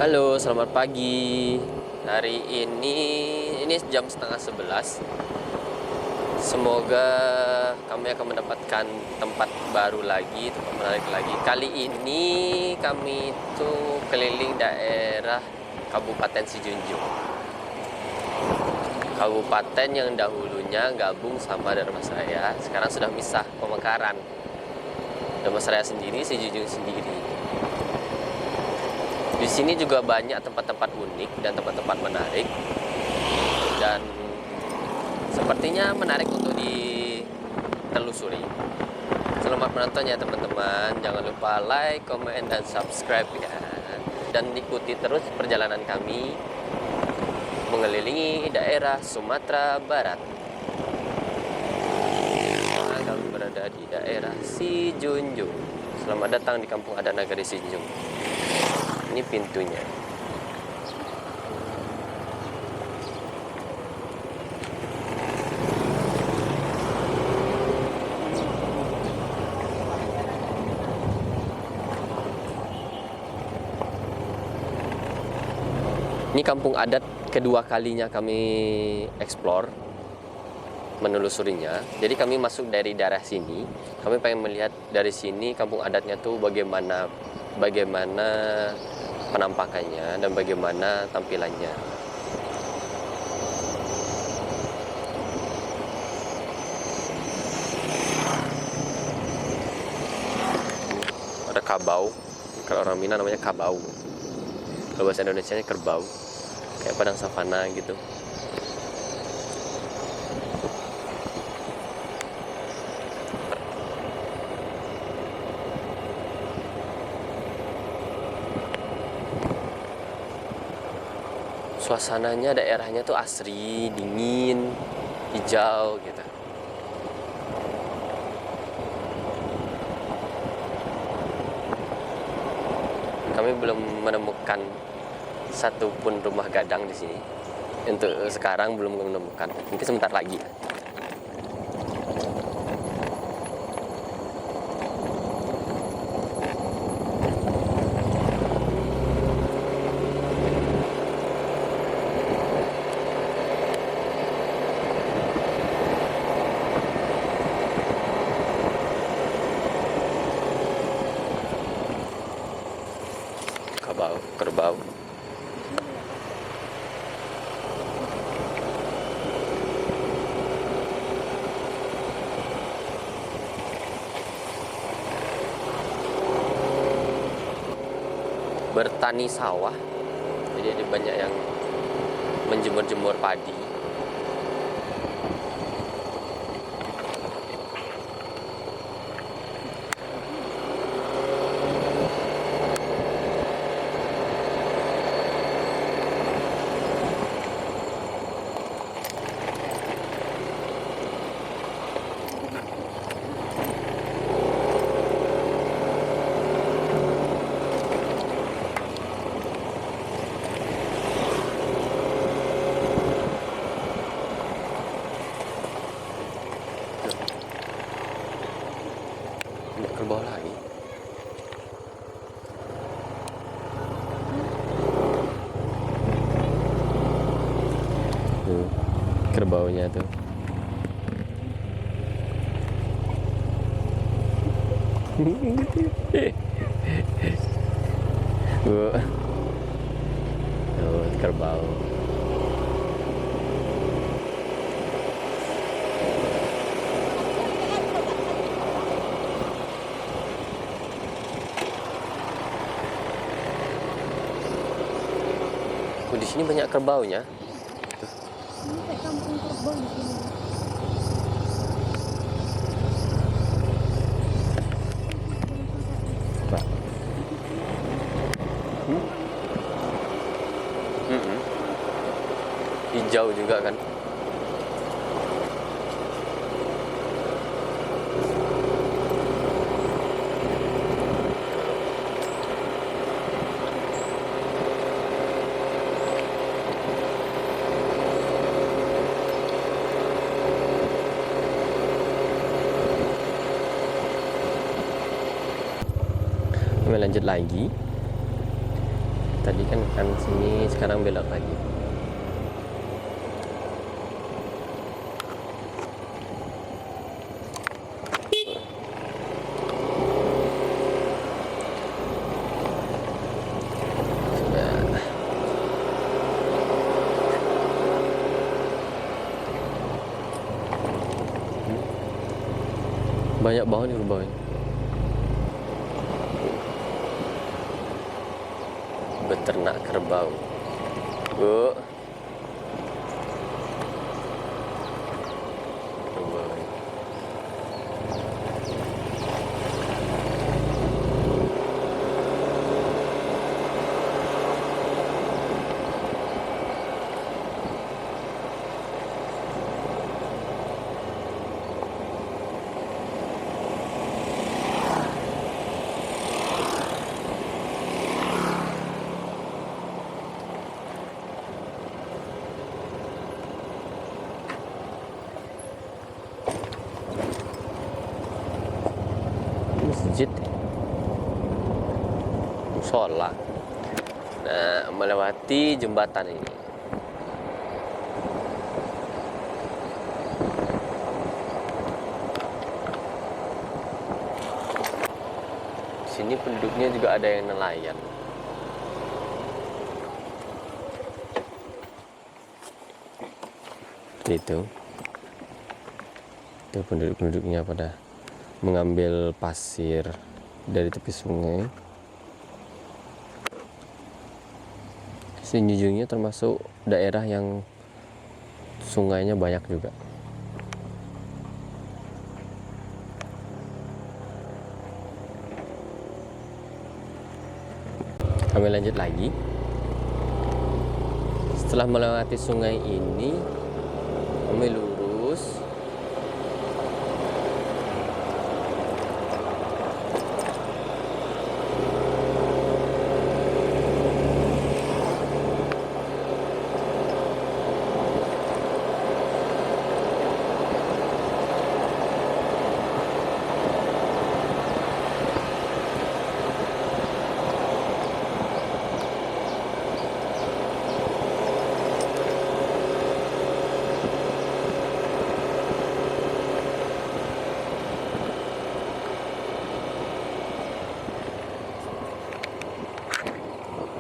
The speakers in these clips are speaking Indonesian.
Halo, selamat pagi. Hari ini jam setengah 11. Semoga kami akan mendapatkan tempat baru lagi, tempat menarik lagi. Kali ini kami itu keliling daerah Kabupaten Sijunjung. Kabupaten yang dahulunya gabung sama Dharmasraya, sekarang sudah misah pemekaran. Dharmasraya sendiri, Sijunjung sendiri. Di sini juga banyak tempat-tempat unik dan tempat-tempat menarik, dan sepertinya menarik untuk ditelusuri. Selamat menonton ya teman-teman. Jangan lupa like, komen, dan subscribe ya. Dan ikuti terus perjalanan kami mengelilingi daerah Sumatera Barat. Nah, kami berada di daerah Sijunjung. Selamat datang di Kampung Adat Nagari Sijunjung. Ini pintunya. Ini kampung adat kedua kalinya kami eksplor, menelusurinya. Jadi kami masuk dari daerah sini. Kami pengen melihat dari sini kampung adatnya tuh bagaimana penampakannya dan bagaimana tampilannya. Ada kabau, kalau orang Minang namanya kabau, kalau bahasa Indonesianya kerbau, kayak padang savana gitu. Suasananya, daerahnya tuh asri, dingin, hijau gitu. Kami belum menemukan satupun rumah gadang di sini. Untuk sekarang belum menemukan. Mungkin sebentar lagi. Kerbau. Bertani sawah. Jadi ada banyak yang menjemur-jemur padi. Kerbau lagi. Tuh, kerbaunya tuh. Tuh, kerbau. Di sini banyak kerbaunya. Ini kayak kampung kerbau di sini. Pak. Hijau juga kan. Kami lanjut lagi. Tadi kan sini, sekarang belok lagi. Banyak banget di rumah ini. Beternak kerbau. Bu. Kerbau. Masjid, musola. Nah, melewati jembatan ini. Sini penduduknya juga ada yang nelayan. Itu penduduk-penduduknya pada mengambil pasir dari tepi sungai. Sejujurnya termasuk daerah yang sungainya banyak juga. Kami lanjut lagi. Setelah melewati sungai ini, kami lurus.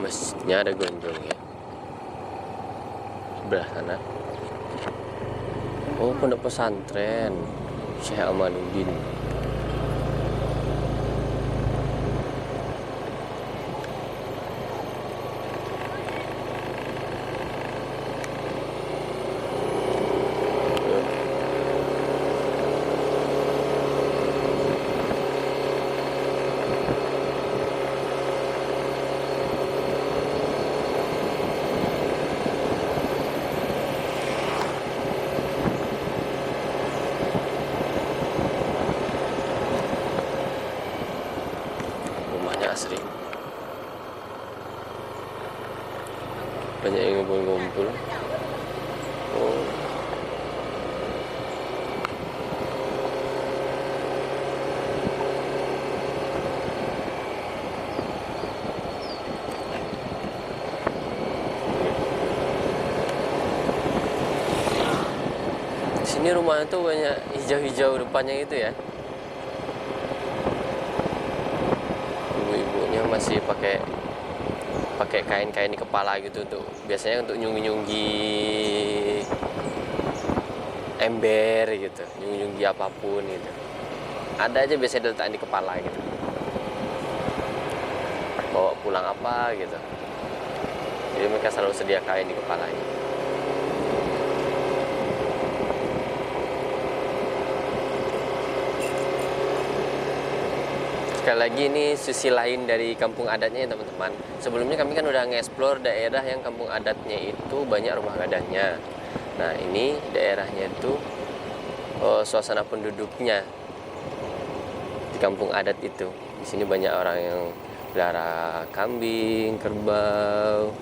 Masjidnya ada gonjongnya sebelah sana. Oh, pondok pesantren Syekh Amanuddin. Asri. Banyak yang ngumpul-ngumpul. Oh. Di sini rumahnya tuh banyak hijau-hijau depannya gitu ya. Masih pakai kain-kain di kepala gitu tuh, biasanya untuk nyunggi ember gitu, nyunggi apapun gitu, ada aja biasanya diletakkan di kepala gitu, bawa pulang apa gitu, jadi mereka selalu sedia kain di kepalanya. Sekali lagi ini sisi lain dari kampung adatnya ya teman-teman. Sebelumnya kami kan udah nge-explore daerah yang kampung adatnya itu banyak rumah gadangnya. Nah ini daerahnya itu suasana penduduknya di kampung adat itu. Di sini banyak orang yang pelihara kambing, kerbau.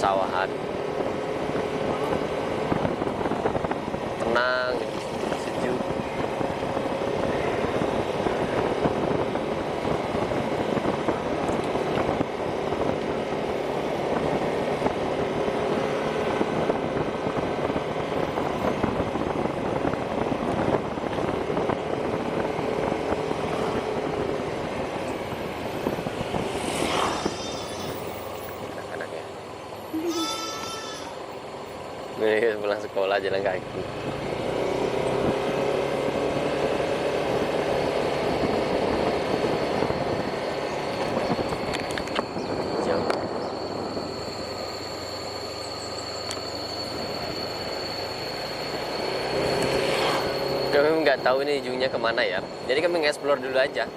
persawahan, tenang, sejuk. Anak-anaknya. Ini pulang sekolah jalan kaki. Jauh. Kami nggak tahu ini ujungnya kemana ya. Jadi kami nge-explore dulu aja.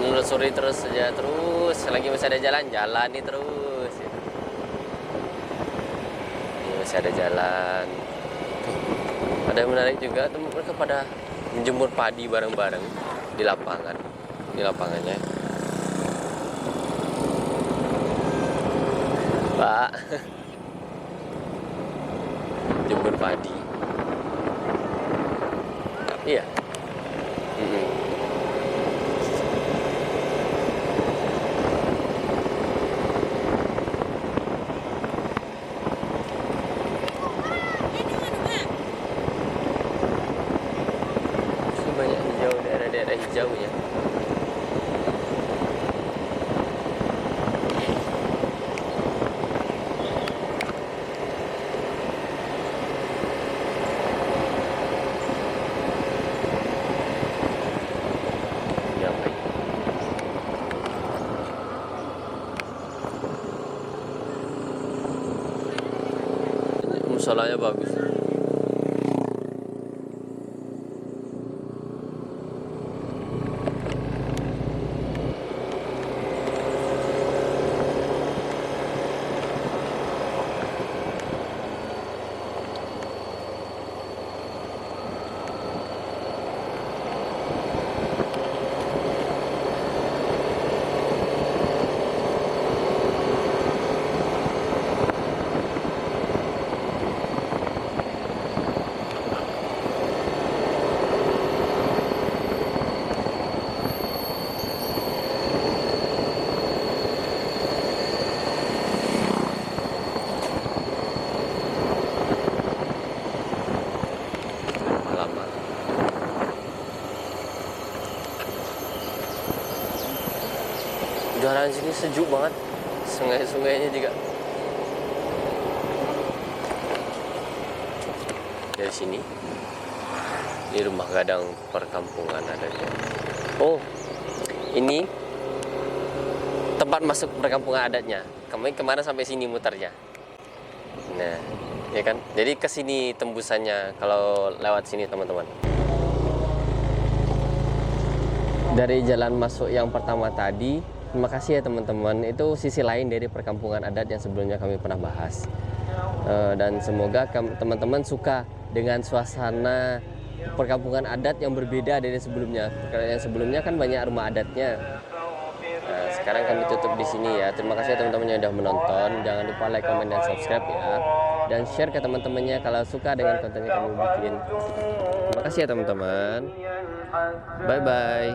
Menelusuri terus saja terus. Selagi masih ada jalan, jalani terus. Ya. Ini masih ada jalan. Ada yang menarik juga, mereka pada menjemur padi bareng-bareng di lapangan. Di lapangannya. Pak. Jemur padi. Iya. Banyak hijau, daerah-daerah hijaunya. Ini apa ini? Musolanya bagus. Lama. Udaranya sini sejuk banget. Sungai-sungainya juga. Dari sini. Ini rumah gadang perkampungan adanya. Oh, ini tempat masuk perkampungan adatnya. Kami kemarin sampai sini muternya. Nah, ya kan? Jadi ke sini tembusannya kalau lewat sini teman-teman. Dari jalan masuk yang pertama tadi, terima kasih ya teman-teman. Itu sisi lain dari perkampungan adat yang sebelumnya kami pernah bahas. Dan semoga teman-teman suka dengan suasana perkampungan adat yang berbeda dari sebelumnya. Karena yang sebelumnya kan banyak rumah adatnya. Nah, sekarang kami tutup di sini ya. Terima kasih teman-teman yang sudah menonton. Jangan lupa like, comment, dan subscribe ya. Dan share ke teman-temannya kalau suka dengan konten yang kami bikin. Terima kasih ya teman-teman. Bye-bye.